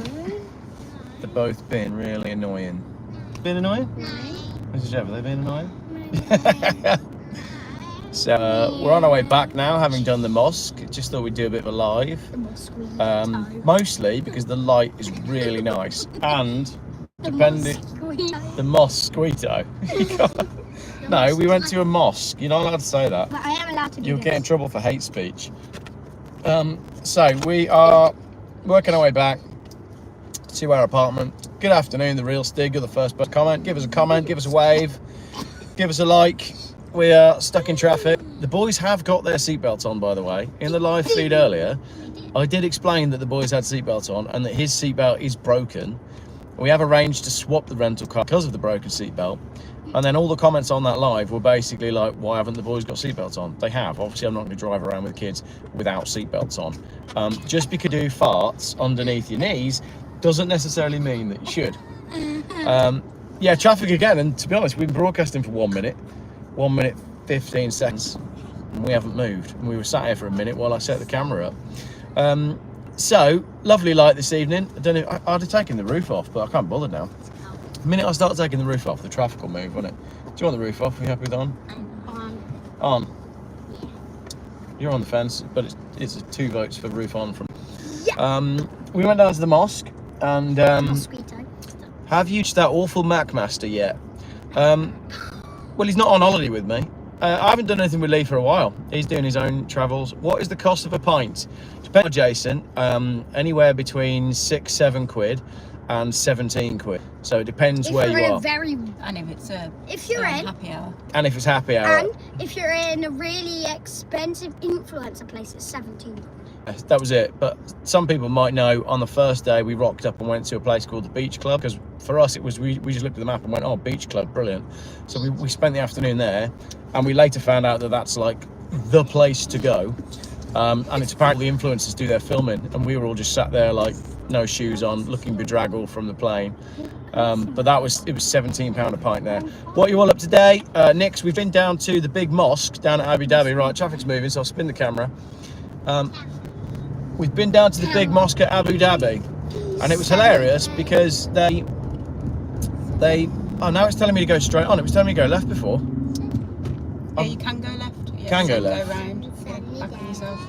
They're both being really annoying. Been annoying? No. Mrs. Geoff, have they been annoying? So we're on our way back now, having done the mosque. Just thought we'd do a bit of a live. Mostly because the light is really nice, and depending the mosquito. No, we went to a mosque. You're not allowed to say that. But I am allowed to do You'll this. get in trouble for hate speech. So we are working our way back to our apartment. Good afternoon, the real Stig. You're the first person to comment. Give us a comment, give us a wave, give us a like. We are stuck in traffic. The boys have got their seatbelts on, by the way. In the live feed earlier, I did explain that the boys had seatbelts on and that his seatbelt is broken. We have arranged to swap the rental car because of the broken seatbelt. And then all the comments on that live were basically like, why haven't the boys got seatbelts on? They have. Obviously, I'm not going to drive around with kids without seatbelts on. Just because you do farts underneath your knees doesn't necessarily mean that you should. Yeah, traffic again. And to be honest, we've been broadcasting for 1 minute. 1 minute, 15 seconds. And we haven't moved. And we were sat here for a minute while I set the camera up. So, lovely light this evening. I don't know, I'd have taken the roof off, but I can't bother now. The minute I start taking the roof off, the traffic will move, won't it? Do you want the roof off? Are you happy with on? On. Yeah. You're on the fence, but it's 2 votes for roof on from. Yeah. We went down to the mosque, and Mosquito. have you reached that awful Mac Master yet? Well, he's not on holiday with me. I haven't done anything with Lee for a while. He's doing his own travels. What is the cost of a pint? Depends on Jason. Anywhere between 6-7 quid and 17 quid. So it depends where you are. And if it's happy hour. And if it's happy hour. And if you're in a really expensive influencer place, it's 17 quid. That was it. But some people might know on the first day we rocked up and went to a place called the Beach Club, because for us it was we just looked at the map and went, oh, Beach Club, brilliant. So we spent the afternoon there, and we later found out that that's like the place to go. And it's apparently the influencers do their filming, and we were all just sat there like no shoes on, looking bedraggled from the plane. But it was £17 a pint there. What are you all up today? Next, we've been down to the big mosque down at Abu Dhabi. Right, traffic's moving, so I'll spin the camera. We've been down to the big mosque at Abu Dhabi, and it was hilarious because they oh, now it's telling me to go straight on. It was telling me to go left before. Yeah, you can go left. Yeah, can go so left. Go round, back on yourself.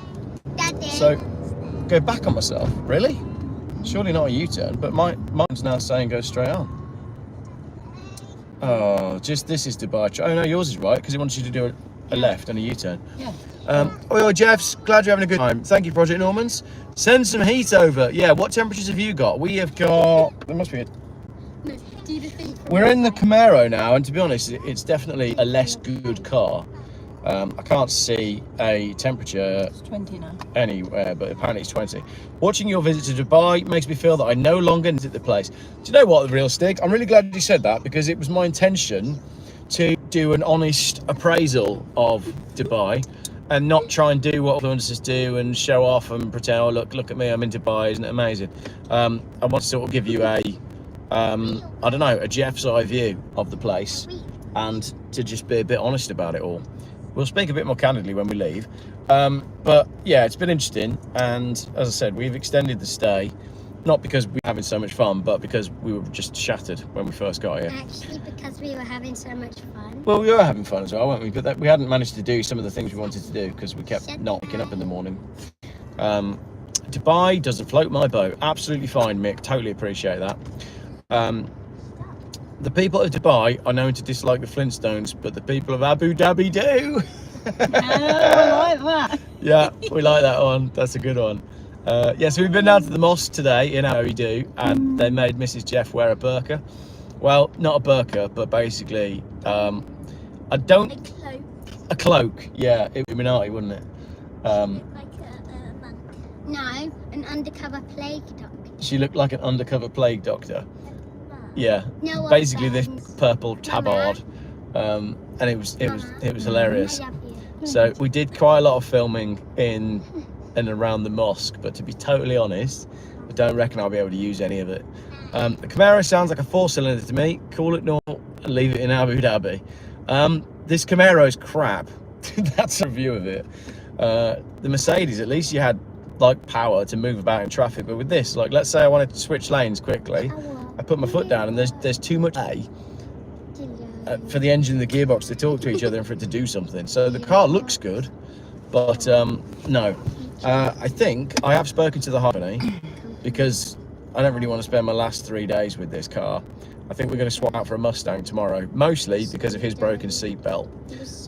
So go back on myself, really? Surely not a U-turn, but mine's now saying go straight on. Oh, this is Dubai. Oh no, yours is right, because it wants you to do a left and a U-turn. Yeah. Oh, Geoff's, glad you're having a good time. Thank you, Project Normans. Send some heat over. Yeah, what temperatures have you got? We have got, there must be we're in the Camaro now, and to be honest, it's definitely a less good car. I can't see a temperature It's 20 now. anywhere, but apparently it's 20. Watching your visit to Dubai makes me feel that I no longer visit the place. Do you know what, the real Stig? I'm really glad you said that, because it was my intention to do an honest appraisal of Dubai and not try and do what influencers do and show off and pretend, oh, look at me, I'm in Dubai, isn't it amazing? I want to sort of give you a, I don't know, a Geoff's eye view of the place, and to just be a bit honest about it all. We'll speak a bit more candidly when we leave. But yeah, it's been interesting. And as I said, we've extended the stay, not because we're having so much fun, but because we were just shattered when we first got here. Actually, because we were having so much fun. Well, we were having fun as well, weren't we? But we hadn't managed to do some of the things we wanted to do because we kept not waking up in the morning. Dubai doesn't float my boat. Absolutely fine, Mick. Totally appreciate that. The people of Dubai are known to dislike the Flintstones, but the people of Abu Dhabi do. I like that. Yeah, we like that one. That's a good one. Yeah, so we've been down to the mosque today in Abu Dhabi, and they made Mrs. Geoff wear a burqa. Well, not a burqa, but basically, A cloak. a cloak. Yeah, it would be naughty, wouldn't it? Like a monk. No, an undercover plague doctor. She looked like an undercover plague doctor. Yeah, No, basically this thanks. purple tabard, and it was hilarious. I love you. So we did quite a lot of filming in and around the mosque, but to be totally honest, I don't reckon I'll be able to use any of it. The Camaro sounds like a 4-cylinder to me. Call it normal and leave it in Abu Dhabi. This Camaro is crap. That's a review of it. The Mercedes, at least you had like power to move about in traffic. But with this, like, let's say I wanted to switch lanes quickly, I put my foot down and there's too much for the engine and the gearbox to talk to each other and for it to do something. So the car looks good, but no. I think I have spoken to the company because I don't really want to spend my last 3 days with this car. I think we're going to swap out for a Mustang tomorrow, mostly because of his broken seatbelt.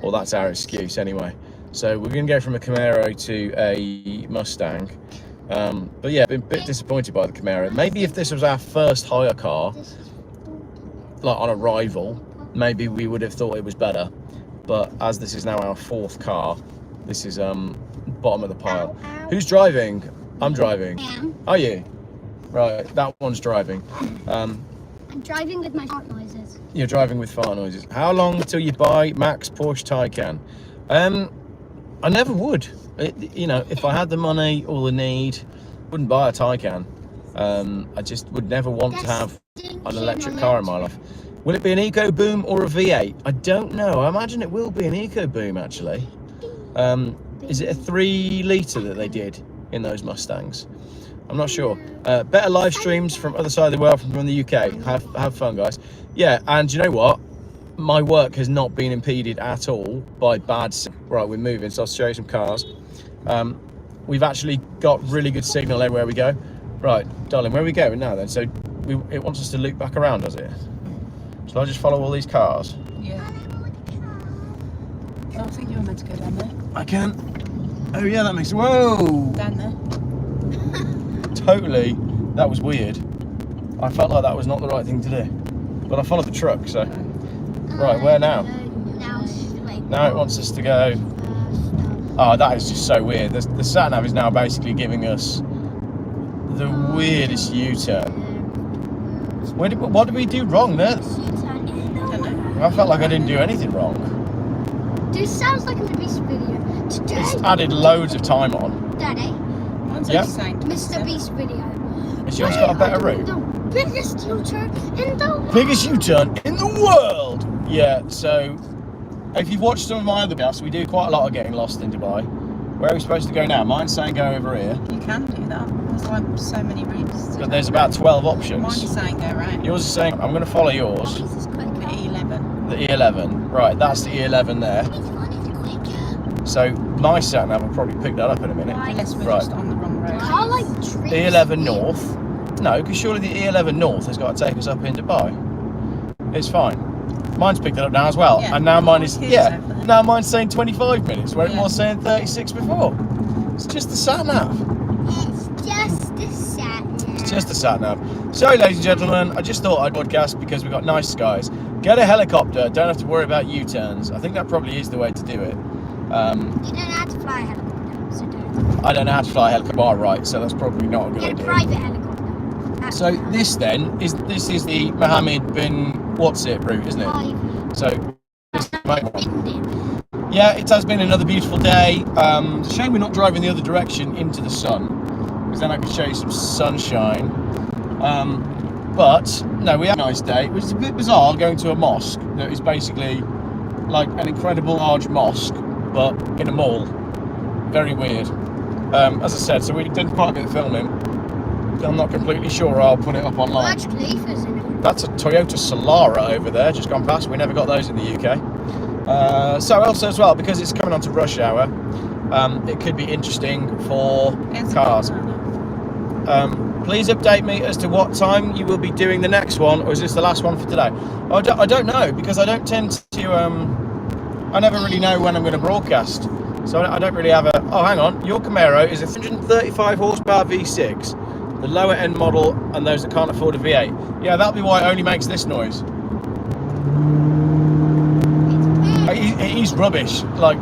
Well, that's our excuse anyway. So we're going to go from a Camaro to a Mustang. But yeah, been a bit disappointed by the Camaro. Maybe if this was our first hire car, like on arrival, maybe we would have thought it was better. But as this is now our 4th car, this is bottom of the pile. Who's driving? I'm driving. Are you? Right, that one's driving. I'm driving with my fart noises. You're driving with fart noises. How long until you buy Max Porsche Taycan? I never would. You know, if I had the money or the need, wouldn't buy a Taycan. I just would never want to have an electric car in my life. Will it be an EcoBoom or a V8? I don't know. I imagine it will be an EcoBoom actually. Is it a 3 litre that they did in those Mustangs? I'm not sure. Better live streams from other side of the world from the UK. Have fun, guys. Yeah, and you know what? My work has not been impeded at all by bad. Right, we're moving, so I'll show you some cars. We've actually got really good signal everywhere we go. Right, darling, where are we going now then? So it wants us to loop back around, does it? Shall I just follow all these cars? Yeah. Oh, I think you're meant to go down there. I can. Oh yeah, that makes. Whoa! Down there. Totally. That was weird. I felt like that was not the right thing to do. But I followed the truck, so. Right, where now? Now it wants us to go. Oh, that is just so weird. The sat-nav is now basically giving us the weirdest U-turn. What did we do wrong there? I felt like I didn't do anything wrong. This sounds like a Beast video. Today, It's added loads of time on. Daddy, Yep. Mr. Beast video. Has yours got a better route? The biggest U-turn in the world. Biggest U-turn in the world! Yeah, so if you've watched some of my other videos, we do quite a lot of getting lost in Dubai. Where are we supposed to go now? Mine's saying go over here. You can do that. There's like so many routes. But there's about 12 options. Mine is saying go right. Yours is saying, I'm going to follow yours. This is quick. The E11. The E11. Right, that's the E11 there. So my sat-nav will probably pick that up in a minute. Unless we're Right. just on the wrong road. Car like trees. E11 North. No, because surely the E11 North has got to take us up in Dubai. It's fine. Mine's picked it up now as well. Yeah. And now mine is, Here's yeah, over there. now mine's saying 25 minutes where it Yeah. was saying 36 before. It's just the sat-nav. It's just the sat-nav. It's just the sat-nav. So, ladies and gentlemen, I just thought I'd podcast because we've got nice skies. Get a helicopter, don't have to worry about U-turns. I think that probably is the way to do it. You don't have to fly a helicopter, so don't. I don't know how to fly a helicopter, right, so that's probably not a good Get a idea. private helicopter. So this then is the Mohammed bin what's it route, isn't it? So this is the main one. Yeah, it has been another beautiful day. It's a shame we're not driving the other direction into the sun, because then I could show you some sunshine. But no, we had a nice day. It was a bit bizarre going to a mosque that is basically like an incredible large mosque, but in a mall. Very weird. As I said, so we did quite a bit of filming. I'm not completely sure I'll put it up online. Burj Khalifa's in it. That's a Toyota Solara over there, just gone past. We never got those in the UK. So also as well, because it's coming on to rush hour, it could be interesting for cars. Please update me as to what time you will be doing the next one, or is this the last one for today? I don't know, because I don't tend to, I never really know when I'm going to broadcast. So I don't really have a, oh hang on, your Camaro is a 335 horsepower V6, the lower end model, and those that can't afford a V8. Yeah, that'll be why it only makes this noise. He's rubbish. Like,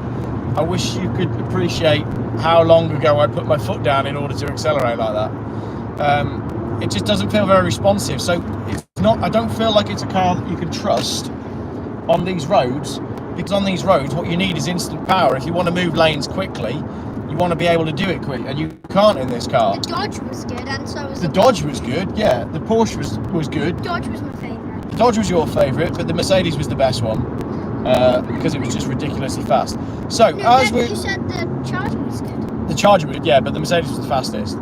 I wish you could appreciate how long ago I put my foot down in order to accelerate like that. It just doesn't feel very responsive. So it's not, I don't feel like it's a car that you can trust on these roads, because on these roads what you need is instant power. If you want to move lanes quickly, you want to be able to do it quick, and you can't in this car. The Dodge was good, and so was The Dodge was good, yeah. The Porsche was good. The Dodge was my favourite. The Dodge was your favourite, but the Mercedes was the best one, because it was just ridiculously fast. So No, as but we, you said the Charger was good. The Charger would, yeah, but the Mercedes was the fastest.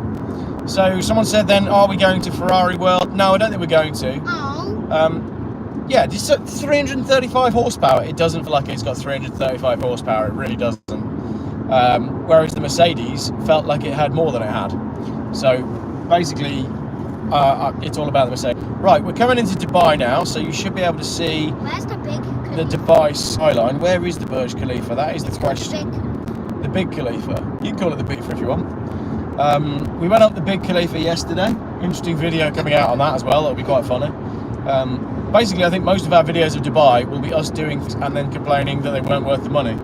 So someone said then, are we going to Ferrari World? No, I don't think we're going to. Oh. Yeah, just 335 horsepower. It doesn't feel like it's got 335 horsepower. It really doesn't. Whereas the Mercedes felt like it had more than it had. So basically, it's all about the Mercedes. Right, we're coming into Dubai now, so you should be able to see Where's the big the Dubai Skyline. Where is the Burj Khalifa? That is the question. Big. The Big Khalifa. You can call it the Big if you want. We went up the Big Khalifa yesterday. Interesting video coming out on that as well. That'll be quite funny. Basically, I think most of our videos of Dubai will be us doing and then complaining that they weren't worth the money.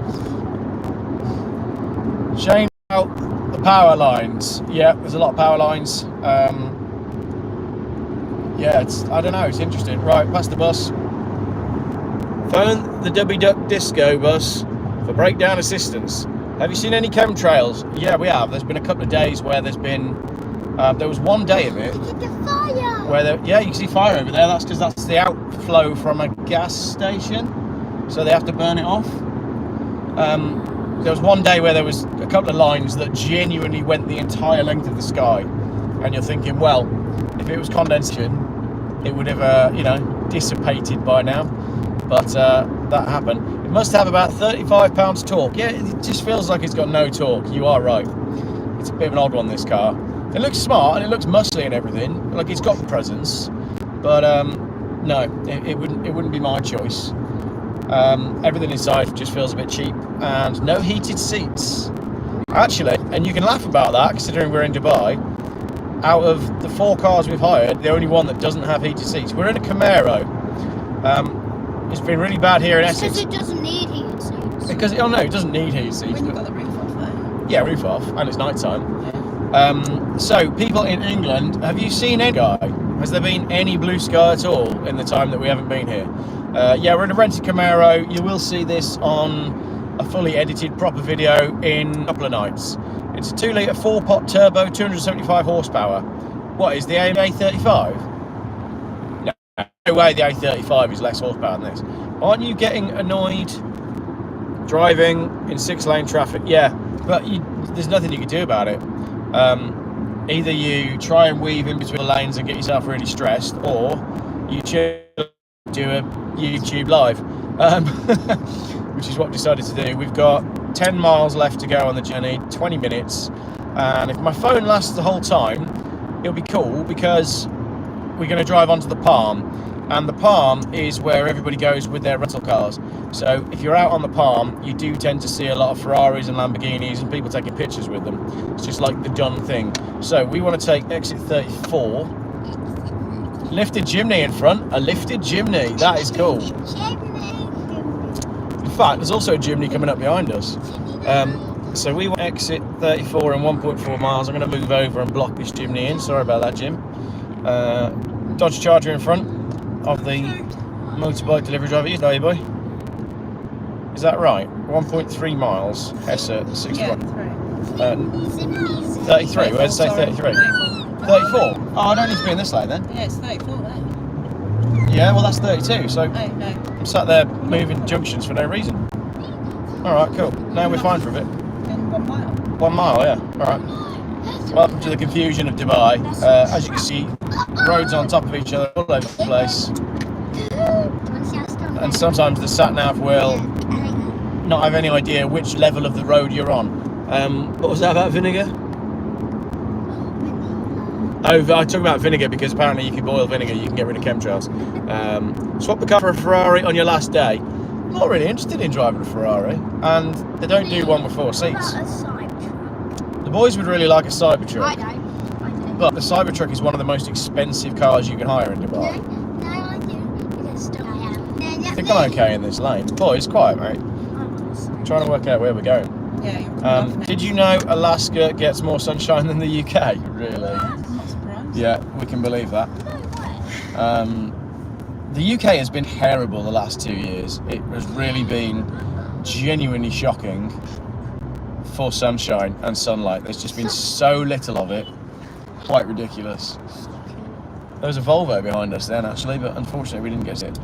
Shane out the power lines. Yeah, there's a lot of power lines. Yeah, I don't know, it's interesting. Right, past the bus. Phone the Dubby Duck Disco bus for breakdown assistance. Have you seen any chemtrails? Yeah, we have. There's been a couple of days where there's been, there was one day of it. Look at the fire. Where yeah, you can see fire over there. That's because that's the outflow from a gas station. So they have to burn it off. There was one day where there was a couple of lines that genuinely went the entire length of the sky. And you're thinking, well, if it was condensation, it would have, you know, dissipated by now. But that happened. It must have about 35 pounds torque. Yeah, it just feels like it's got no torque. You are right. It's a bit of an odd one, this car. It looks smart and it looks muscly and everything. Like it's got presence. But no, it wouldn't be my choice. Everything inside just feels a bit cheap. And no heated seats. Actually, and you can laugh about that considering we're in Dubai. Out of the 4 cars we've hired, the only one that doesn't have heated seats. We're in a Camaro. It's been really bad here in Essex. Because it doesn't need heated seats. Because, oh no, it doesn't need heated seats. When you've got the roof off though. Yeah, roof off, and it's night time. Yeah. So, people in England, have you seen any sky? Has there been any blue sky at all in the time that we haven't been here? Yeah, we're in a rented Camaro. You will see this on a fully edited proper video in a couple of nights. It's a 2-litre 4-pot turbo, 275 horsepower. What is the A35? No way the A35 is less horsepower than this. Aren't you getting annoyed driving in 6-lane traffic? Yeah, but there's nothing you can do about it. Either you try and weave in between the lanes and get yourself really stressed, or you do a YouTube live, which is what we decided to do. We've got 10 miles left to go on the journey, 20 minutes, and if my phone lasts the whole time, it'll be cool because we're going to drive onto the Palm, and the Palm is where everybody goes with their rental cars. So if you're out on the Palm, you do tend to see a lot of Ferraris and Lamborghinis and people taking pictures with them. It's just like the done thing. So we want to take exit 34. Lifted chimney in front, a lifted chimney, that is cool. In fact, there's also a chimney coming up behind us. So we want exit 34 in 1.4 miles. I'm going to move over and block this chimney in. Sorry about that, Jim. Dodge Charger in front of the motorbike delivery driver. You know, boy. Is that right? 1.3 miles. Hessa 61. Yeah, that's right. 33. Where did it say 33? 34. Oh, I don't need to be in this lane then. Yeah, it's 34 there. Yeah, well that's 32. So Oh, no. I'm sat there moving junctions for no reason. All right, cool. Now we're fine for a bit. In 1 mile. 1 mile, yeah. All right. Welcome to the confusion of Dubai. As you can see, roads on top of each other all over the place. And sometimes the sat-nav will not have any idea which level of the road you're on. What was that about vinegar? Oh, I talk about vinegar because apparently you can boil vinegar, you can get rid of chemtrails. Swap the car for a Ferrari on your last day. I'm not really interested in driving a Ferrari, and they don't do one with 4 seats. The boys would really like a Cybertruck. I don't. But the Cybertruck is one of the most expensive cars you can hire in Dubai. No, I do. Because I am. I think I'm okay in this lane. Boys, quiet, mate. I'm trying to work out where we're going. Yeah, you're Did you know Alaska gets more sunshine than the UK? Really? Not surprised. Yeah, we can believe that. The UK has been terrible the last 2 years. It has really been genuinely shocking for sunshine and sunlight. There's just been so little of it. Quite ridiculous. There was a Volvo behind us then actually, but unfortunately we didn't get it.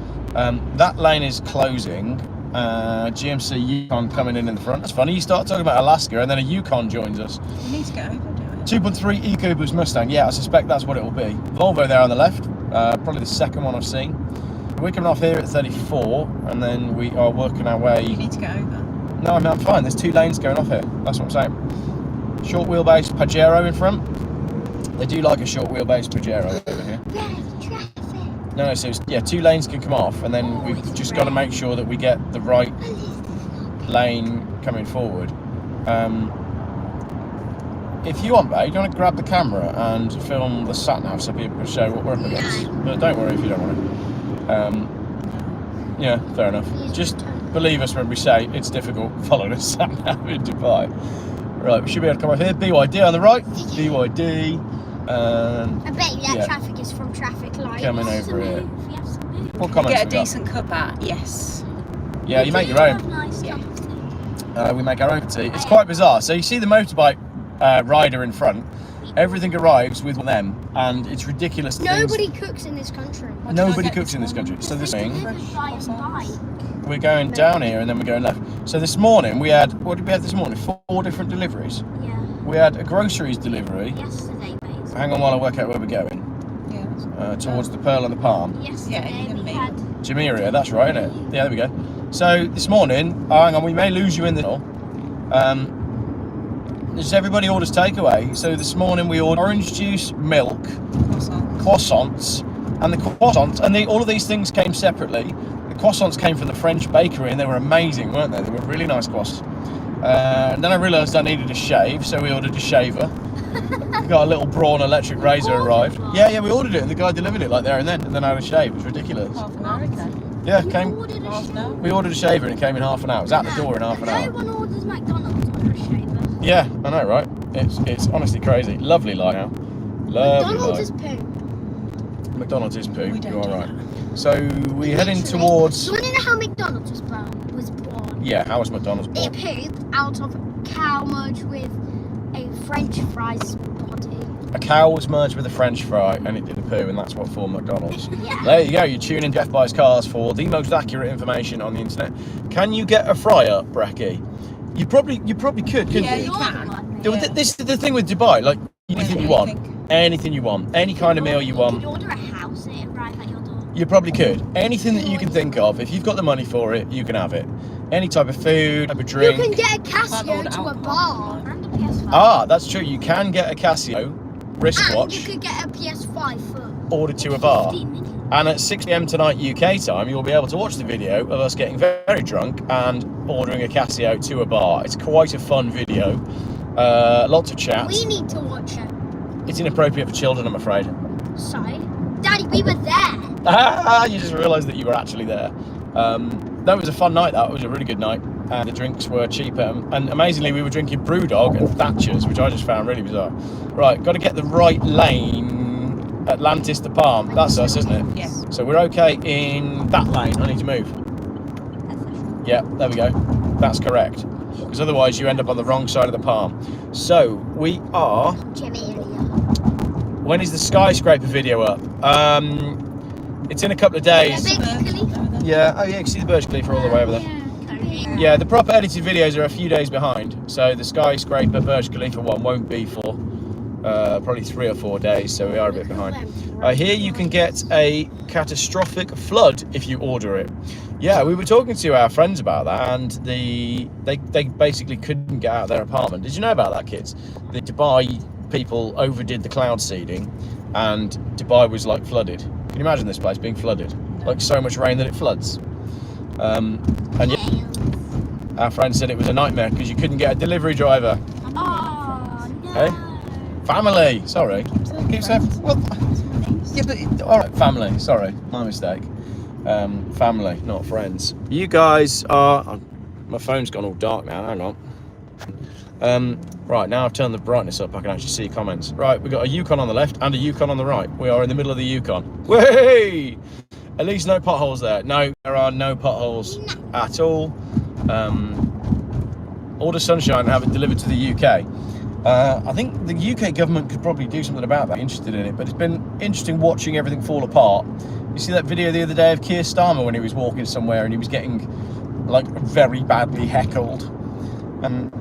That lane is closing GMC Yukon coming in the front. That's funny. You start talking about Alaska, and then a Yukon joins us. You need to get over, do it. 2.3 EcoBoost Mustang. Yeah, I suspect that's what it will be. Volvo there on the left. Probably the second one I've seen. We're coming off here at 34, and then we are working our way. You need to get over. No, I mean, I'm fine. There's 2 lanes going off here. That's what I'm saying. Short wheelbase Pajero in front. They do like a short wheelbase Pajero over here. No, so yeah, 2 lanes can come off, and then we've just got to make sure that we get the right lane coming forward. If you want, babe, do you want to grab the camera and film the sat nav so people can show what we're up against? But don't worry if you don't want to. Yeah, fair enough. Just believe us when we say it's difficult following a sat nav in Dubai. Right, we should be able to come off here. BYD on the right. BYD. I bet you that traffic is from traffic lights. Coming over here. What comments Get a we got? decent cuppa, yes. Yeah, you make your own. We make our own tea. It's quite bizarre. So you see the motorbike rider in front. Everything arrives with them, and it's ridiculous. Nobody cooks in this country. Nobody cooks in this country. So this thing, we're going down here, and then we're going left. So this morning we had, what did we have this morning? 4 different deliveries. Yeah. We had a groceries delivery. Yesterday, basically. Hang on while I work out where we're going. Yeah. Towards the Pearl and the Palm. Yesterday we had... Jumeirah, that's right, isn't it? Yeah, there we go. So this morning, hang on, we may lose you in the middle. Just everybody orders takeaway. So this morning we ordered orange juice, milk, croissants, and the croissants, and all of these things came separately. The croissants came from the French bakery, and they were amazing, weren't they? They were really nice croissants. And then I realised I needed a shave, so we ordered a shaver. Got a little Braun electric razor arrived. Yeah, we ordered it, and the guy delivered it like there and then I had a shave. It was ridiculous. Half an hour, okay. Yeah, we ordered a shaver, and it came in half an hour. It was at the door in half an hour. No one orders McDonald's for a shaver. Yeah, I know, right? It's honestly crazy. Lovely light now. Lovely McDonald's is light. poo. McDonald's is poo. We don't You're do right. So we're heading towards. Do you want to know how McDonald's was born? Yeah, how was McDonald's born? It pooped out of cow merged with a French fries body. A cow was merged with a French fry, and it did a poo, and that's what formed McDonald's. Yeah. There you go. You tune in Geoff Buys Cars for the most accurate information on the internet. Can you get a fry up, Brecky? You probably could, couldn't Yeah, you? you can. Yeah. This is the thing with Dubai. Like anything you want, anything you want, any kind of meal you want. You could order a house and it arrive at your door. You probably could. Anything that you can think of, if you've got the money for it, you can have it. Any type of food, type of drink. You can get a Casio to a bar and a PS5. Ah, that's true. You can get a Casio wristwatch And you could get a PS5 for ordered to a bar. 15 minutes. And at 6 p.m. tonight UK time, you'll be able to watch the video of us getting very, very drunk and ordering a Casio to a bar. It's quite a fun video. Lots of chats. We need to watch it. It's inappropriate for children, I'm afraid. Sorry. Daddy, we were there. Ah, you just realised that you were actually there. That was a fun night. That was a really good night. And the drinks were cheaper. And amazingly, we were drinking Brewdog and Thatcher's, which I just found really bizarre. Right, got to get the right lane. Atlantis to Palm. That's us, isn't it? Yes. So we're okay in that lane. I need to move. Yeah, there we go. That's correct. Because otherwise you end up on the wrong side of the palm. So we are. When is the skyscraper video up? It's in a couple of days. Yeah. Oh yeah, you can see the Burj Khalifa all the way over there. Yeah, the proper edited videos are a few days behind. So the skyscraper Burj Khalifa one won't be for probably 3 or 4 days. So we are a bit behind. Here you can get a catastrophic flood if you order it. Yeah, we were talking to our friends about that, and they basically couldn't get out of their apartment. Did you know about that, kids? The Dubai people overdid the cloud seeding, and Dubai was like flooded. Can you imagine this place being flooded? Like so much rain that it floods. And yeah, our friend said it was a nightmare because you couldn't get a delivery driver. Oh, no. Hey, family. Sorry. Keep saying. Well, yeah, but all right, family. Sorry, my mistake. Family, not friends. You guys are. My phone's gone all dark now. Hang on. Right, now I've turned the brightness up, I can actually see comments. Right, we've got a Yukon on the left and a Yukon on the right. We are in the middle of the Yukon. Way! At least no potholes there. No, there are no potholes at all. Order sunshine and have it delivered to the UK. I think the UK government could probably do something about that. I'm interested in it, but it's been interesting watching everything fall apart. You see that video the other day of Keir Starmer when he was walking somewhere and he was getting like very badly heckled. And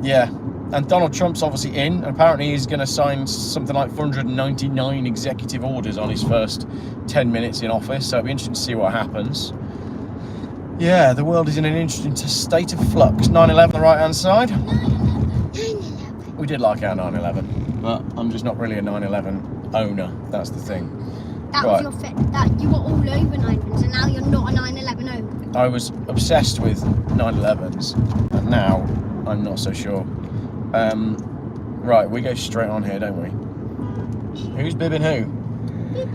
yeah, and Donald Trump's obviously in, and apparently he's going to sign something like 499 executive orders on his first 10 minutes in office, so it'll be interesting to see what happens. Yeah, the world is in an interesting state of flux. 9/11 on the right hand side. 9/11. We did like our 9/11, but I'm just not really a 9/11 owner, that's the thing. That Right. was your fit. That you were all over 9/11, so now you're not a 9/11 owner. I was obsessed with 9/11s, and now I'm not so sure. Right, we go straight on here, don't we? Who's bibbing who?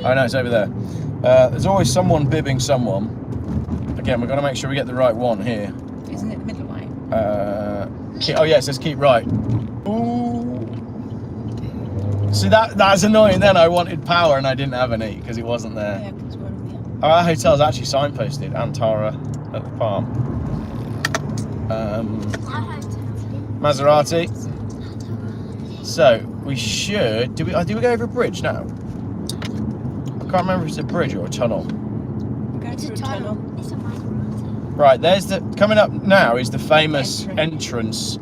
Oh no, it's over there. There's always someone bibbing someone. Again, we're going to make sure we get the right one here. Isn't it the middle way? Oh yeah, it says keep right. Ooh. See, that's annoying then. I wanted power and I didn't have any because it wasn't there. Yeah, because we're on the Our hotel's actually signposted, Antara at the Palm. Maserati. So we should. Do we go over a bridge now? I can't remember if it's a bridge or a tunnel. Go It's a through tunnel. It's a Maserati. Right, there's the coming up now is the famous entrance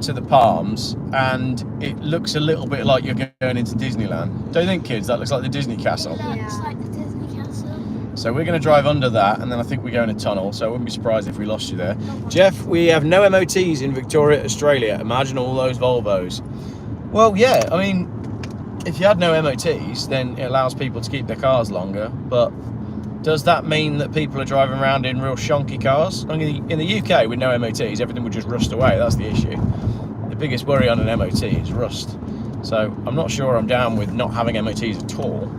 to the Palms, and it looks a little bit like you're going into Disneyland. Don't you think, kids? That looks like the Disney Castle. It looks like the Disney Castle. So we're going to drive under that, and then I think we go in a tunnel, so I wouldn't be surprised if we lost you there. Geoff, we have no MOTs in Victoria, Australia. Imagine all those Volvos. Well, yeah, I mean, if you had no MOTs, then it allows people to keep their cars longer, but does that mean that people are driving around in real shonky cars? I mean, in the UK, with no MOTs, everything would just rust away. That's the issue. The biggest worry on an MOT is rust. So I'm not sure I'm down with not having MOTs at all.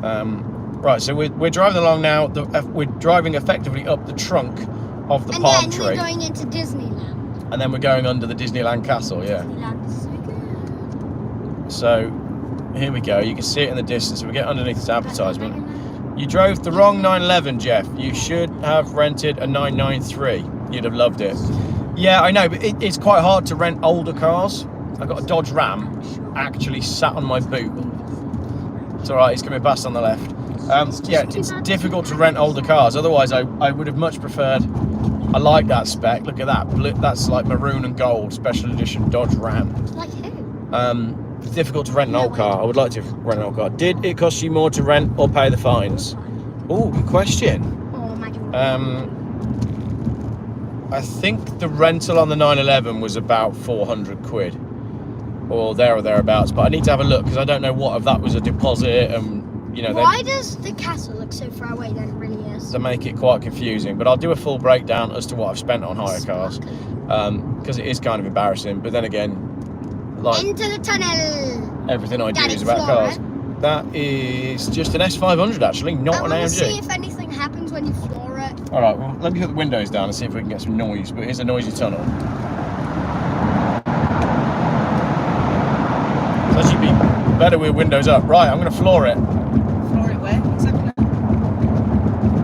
Right, so we're driving along now. We're driving effectively up the trunk of the palm tree. And then we're going into Disneyland. And then we're going under the Disneyland Castle, yeah. Disneyland is so good. So here we go. You can see it in the distance. We get underneath this advertisement. You drove the wrong 911, Geoff. You should have rented a 993. You'd have loved it. Yeah, I know, but it's quite hard to rent older cars. I've got a Dodge Ram actually sat on my boot. It's all right, he's coming past on the left. Yeah, it's difficult to rent older cars. Otherwise, I would have much preferred. I like that spec. Look at that. That's like maroon and gold special edition Dodge Ram. Like who? It's difficult to rent an old car. I would like to rent an old car. Did it cost you more to rent or pay the fines? Oh, good question. Oh, imagine. I think the rental on the 911 was about 400 quid, or there or thereabouts. But I need to have a look because I don't know what if that was a deposit and. You know, why does the castle look so far away than it really is? To make it quite confusing, but I'll do a full breakdown as to what I've spent on hire cars, because it is kind of embarrassing. But then again, like into the tunnel. Everything I do Daddy, is about floor cars. That is just an S500 actually, not an I want to see AMG. if anything happens when you floor it. All right, well let me put the windows down and see if we can get some noise. But here's a noisy tunnel. It's actually be better with windows up. Right, I'm going to floor it. Floor it where? Exactly.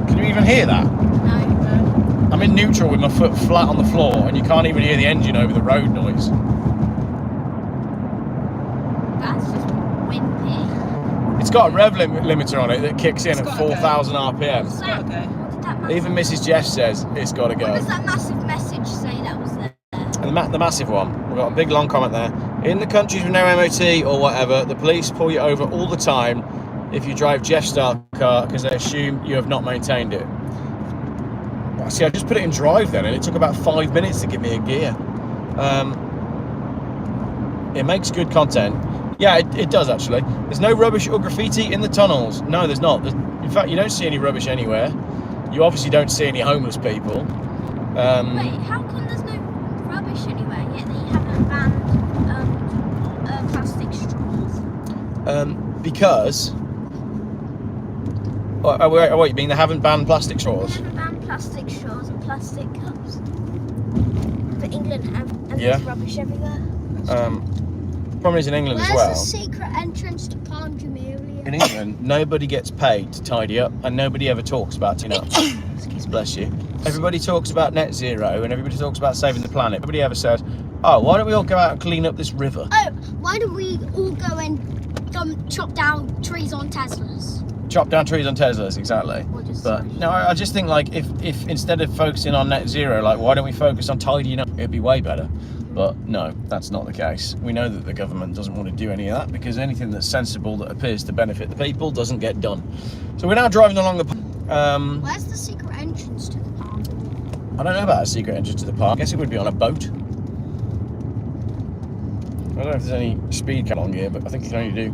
Can you even hear that? No. I'm in neutral with my foot flat on the floor, and you can't even hear the engine over the road noise. That's just wimpy. It's got a rev limiter on it that kicks in It's at gotta 4,000 RPM. So, gotta go. what did that Even Mrs. Geoff says it's got to What go. does that massive message say that was there? And the massive one, we've got a big long comment there. In the countries with no MOT or whatever, the police pull you over all the time if you drive Geoff's style car because they assume you have not maintained it. Well, see, I just put it in drive then, and it took about 5 minutes to give me a gear. It makes good content. Yeah, it does actually. There's no rubbish or graffiti in the tunnels. No, there's not. In fact, you don't see any rubbish anywhere. You obviously don't see any homeless people. Wait, how come there's no rubbish anywhere yet they haven't banned plastic straws? Because... what you mean? They haven't banned plastic They straws? haven't banned plastic straws and plastic cups. But England have, and Yeah. there's rubbish everywhere. Problem is in England Where's as well. the secret entrance to Palm Jumeirah? In England, nobody gets paid to tidy up, and nobody ever talks about tidying up. Bless you. Everybody talks about net zero, and everybody talks about saving the planet. Nobody ever says, "Oh, why don't we all go out and clean up this river?" Oh, why don't we all go and chop down trees on Teslas? chop down trees on Teslas, exactly. Or just But no, I just think like if instead of focusing on net zero, like why don't we focus on tidying up? It'd be way better. But no, that's not the case. We know that the government doesn't want to do any of that because anything that's sensible that appears to benefit the people doesn't get done. So we're now driving along the. Where's the secret entrance to the park? I don't know about a secret entrance to the park. I guess it would be on a boat. I don't know if there's any speed cap on here, but I think you can only do.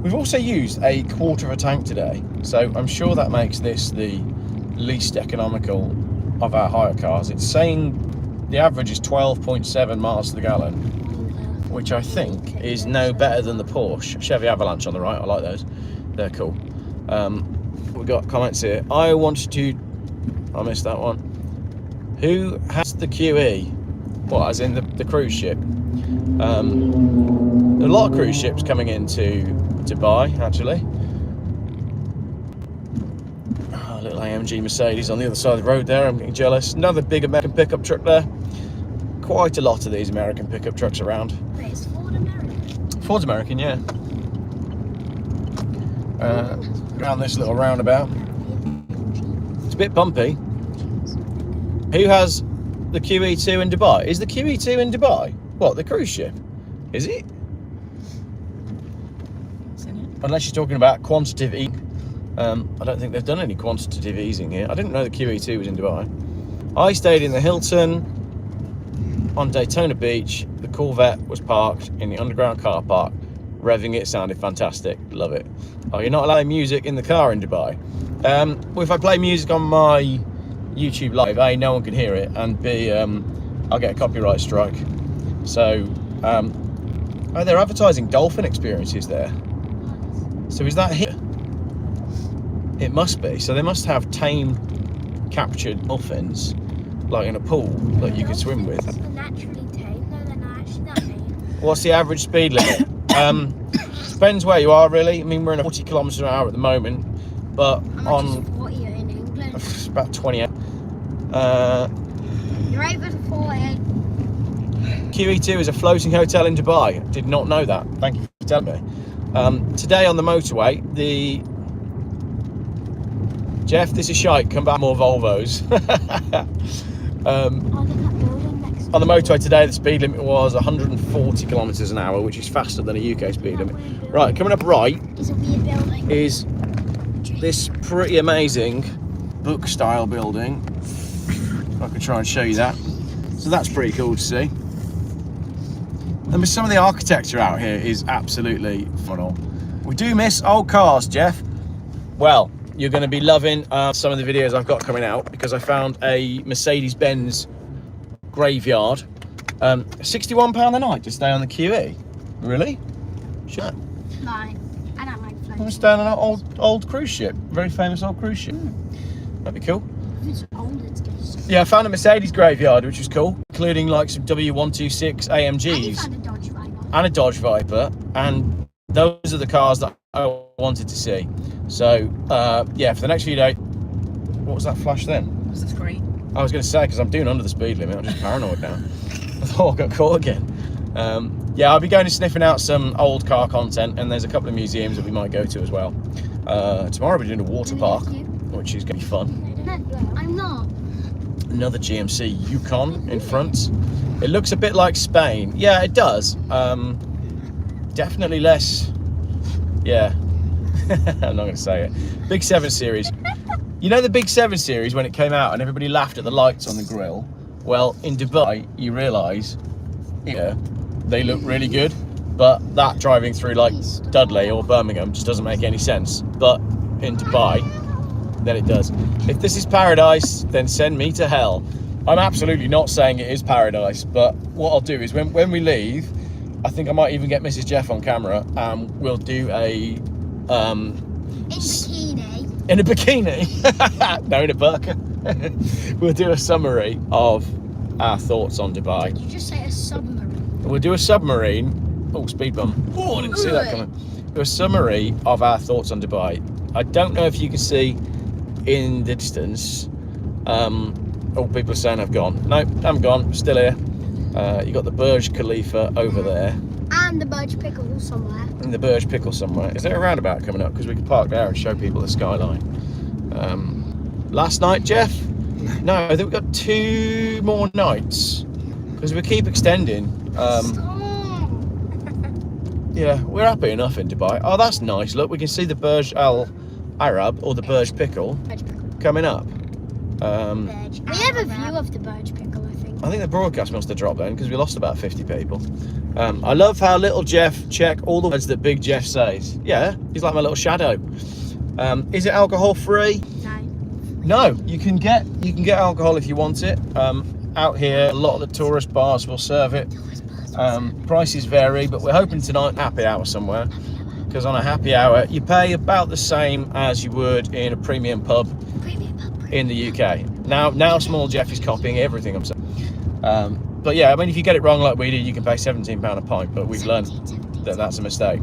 We've also used a quarter of a tank today, so I'm sure that makes this the least economical of our hire cars. It's saying the average is 12.7 miles to the gallon, which I think is no better than the Porsche. Chevy Avalanche on the right, I like those. They're cool. We've got comments here. I missed that one. Who has the QE? What, as in the cruise ship? A lot of cruise ships coming into Dubai, actually. Oh, little AMG Mercedes on the other side of the road there. I'm getting jealous. Another big American pickup truck there. Quite a lot of these American pickup trucks around. Wait, is Ford American? Ford's American, yeah. Around this little roundabout. It's a bit bumpy. Who has the QE2 in Dubai? Is the QE2 in Dubai? What, the cruise ship? Is it? Unless you're talking about quantitative easing. I don't think they've done any quantitative easing here. I didn't know the QE2 was in Dubai. I stayed in the Hilton on Daytona Beach. The Corvette was parked in the underground car park. Revving it sounded fantastic. Love it. Oh, you're not allowing music in the car in Dubai. Well, if I play music on my YouTube live, A, no one can hear it, and B, I'll get a copyright strike. So, oh, they're advertising dolphin experiences there. So is that here? It must be. So they must have tame, captured dolphins, like in a pool that you can swim with. They're naturally tame. No, they're not actually that tame. What's the average speed limit? Depends where you are, really. I mean, we're in a 40 kilometres an hour at the moment, but How much is 40 in England? it's about 28. You're over to 40. QE2 is a floating hotel in Dubai. Did not know that. Thank you for telling me. Today on the motorway, Geoff, this is shite. Come back, more Volvos. On the motorway today, the speed limit was 140 kilometres an hour, which is faster than a UK speed limit. Right, coming up right is this pretty amazing book-style building. If I could try and show you that. So that's pretty cool to see. And some of the architecture out here is absolutely phenomenal. We do miss old cars, Geoff. Well, you're going to be loving some of the videos I've got coming out because I found a Mercedes-Benz graveyard. £61 a night to stay on the QE. Really? Sure. No, I don't like floats. I'm staying on an old cruise ship. Very famous old cruise ship. That'd be cool. If it's old, it's good. Yeah, I found a Mercedes graveyard, which was cool, including like some W126 AMGs. And a Dodge Viper. And a Dodge Viper, and those are the cars that I wanted to see. So yeah, for the next few days. What was that flash then? What's the screen? I was going to say, because I'm doing under the speed limit, I'm just paranoid now. I thought I got caught again. Yeah, I'll be going and sniffing out some old car content, and there's a couple of museums that we might go to as well. Tomorrow we're doing a water park, which is going to be fun. No, I'm not. Another GMC Yukon in front. It looks a bit like Spain. Yeah, it does. Definitely less. Yeah. I'm not going to say it. Big 7 Series. You know the Big 7 Series when it came out and everybody laughed at the lights on the grille? Well, in Dubai, you realise, yeah, they look really good, but that driving through like Dudley or Birmingham just doesn't make any sense. But in Dubai, then it does. If this is paradise, then send me to hell. I'm absolutely not saying it is paradise, but what I'll do is when we leave, I think I might even get Mrs. Geoff on camera and we'll do a... In a bikini? No, in a burqa. We'll do a summary of our thoughts on Dubai. Did you just say a submarine? We'll do a submarine. Oh, speed bump. Oh, I didn't see that coming. Do a summary of our thoughts on Dubai. I don't know if you can see in the distance. Oh, people are saying I've gone. No, I'm gone. Still here. You got the Burj Khalifa over there. and the Burj Pickle somewhere. In the Burj Pickle somewhere. Is there a roundabout coming up? Because we could park there and show people the skyline. Last night, Geoff? No, I think we've got 2 more nights. Because we keep extending. Yeah, we're happy enough in Dubai. Oh, that's nice. Look, we can see the Burj Al Arab, or the Burj Pickle, coming up. We have a view of the Burj Pickle, I think. I think the broadcast must have dropped then because we lost about 50 people. I love how little Geoff check all the words that big Geoff says. Yeah, he's like my little shadow. Is it alcohol free? No. No, you can get alcohol if you want it. Out here, a lot of the tourist bars will serve it. Prices vary, but we're hoping tonight happy hour somewhere. Because on a happy hour, you pay about the same as you would in a premium pub in the UK. Now small Geoff is copying everything I'm saying. But yeah, I mean, if you get it wrong like we did, you can pay £17 a pint, but we've learned that that's a mistake.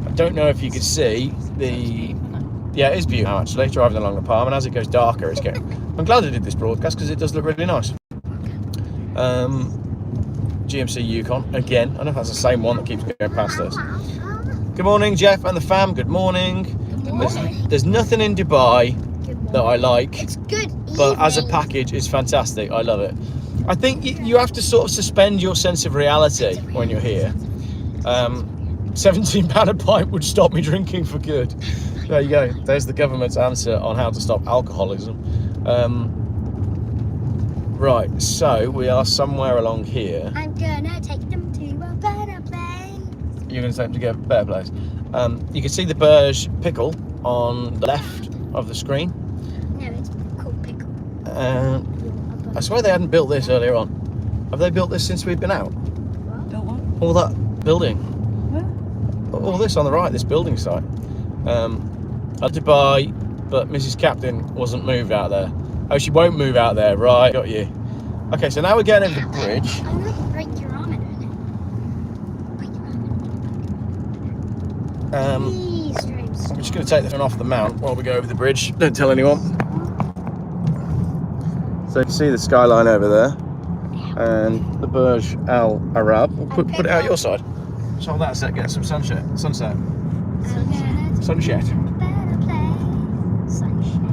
I don't know if you could see the... Yeah, it is beautiful actually, driving along the palm, and as it goes darker, it's getting... I'm glad I did this broadcast because it does look really nice. GMC Yukon, again, I don't know if that's the same one that keeps going past us. Good morning, Geoff and the fam, good morning. Good morning. There's nothing in Dubai that I like, It's good but as a evening. package, it's fantastic. I love it. I think you have to sort of suspend your sense of reality when you're here. £17 a pint would stop me drinking for good. There you go. There's the government's answer on how to stop alcoholism. Right, so we are somewhere along here. I'm gonna take them to a better place. You're going to take them to get a better place. You can see the Burj Pickle on the left of the screen. No, it's called Pickle. I swear they hadn't built this earlier on. Have they built this since we've been out? Built one? All that building. Where? All this on the right, this building site. At Dubai, but Mrs. Captain wasn't moved out there. Oh, she won't move out there, right? Got you. Okay, so now we're getting over the bridge. I'm gonna break your arm in a minute. Break your arm. Please, James. I'm just going to take the phone off the mount while we go over the bridge. Don't tell anyone. So you can see the skyline over there, and the Burj Al Arab. We'll put it out your side. So hold that a sec, get some sunset. Sunset. Sunset. Better place. Sunshine.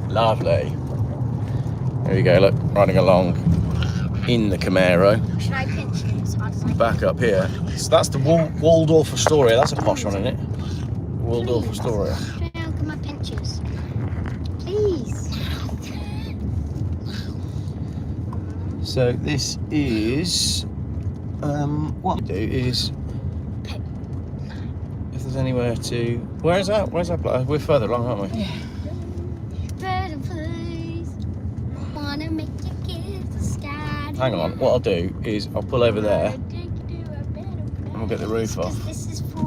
Lovely. There you go, look, riding along in the Camaro. Should I pinch this? Back up here. So that's the Waldorf Astoria. That's a posh one, isn't it? Waldorf Astoria. Look at my pinches. Please. So this is what we do is if there's anywhere to where's that place? We're further along, aren't we? Yeah. Better place. Wanna make you kiss the sky. Hang on, what I'll do is I'll pull over there and we'll get the roof off. This is for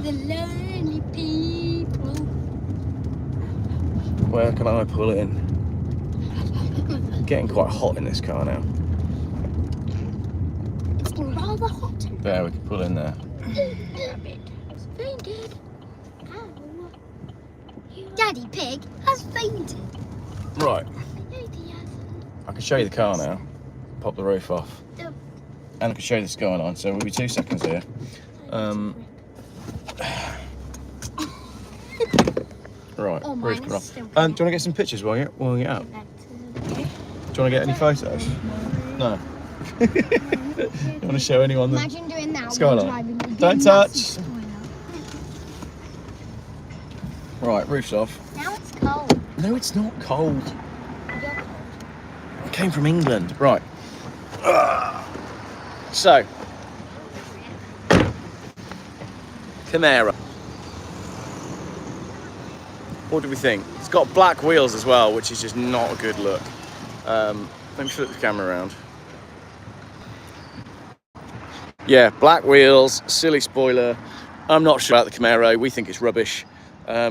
the lonely people. Where can I pull in? It's getting quite hot in this car now. It's rather hot. There, we can pull in there. Has fainted. Ow. Daddy Pig has fainted. Right, No, he hasn't. I can show you the car now. Pop the roof off. Oh. And I can show you the skyline, so we'll be 2 seconds here. Right, Oh, roof mine car is off. still Do you want to get some pictures while you're out? Do you want to get any photos? No. You want to show anyone the Imagine doing that skyline? while driving. It'd be Don't a touch. massive spoiler. Right, roof's off. Now it's cold. No, it's not cold. You're cold. I came from England. Right. So, Camaro. What do we think? It's got black wheels as well, which is just not a good look. Let me flip the camera around. Yeah, black wheels, silly spoiler. I'm not sure about the Camaro. We think it's rubbish. Let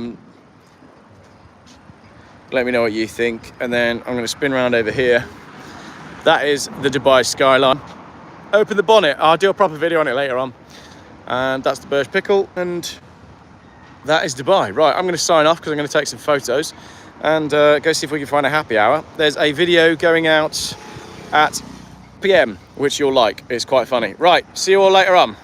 me know what you think. And then I'm going to spin around over here. That is the Dubai skyline. Open the bonnet. I'll do a proper video on it later on. And that's the Burj Pickle. And that is Dubai. Right, I'm going to sign off because I'm going to take some photos and go see if we can find a happy hour. There's a video going out at PM, which you'll like. It's quite funny. Right, see you all later on.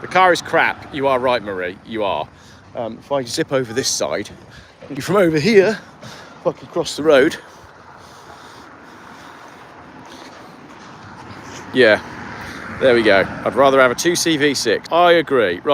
The car is crap. You are right, Marie. You are. If I zip over this side, from over here, if I can cross the road. Yeah, there we go. I'd rather have a 2CV6. I agree. Right.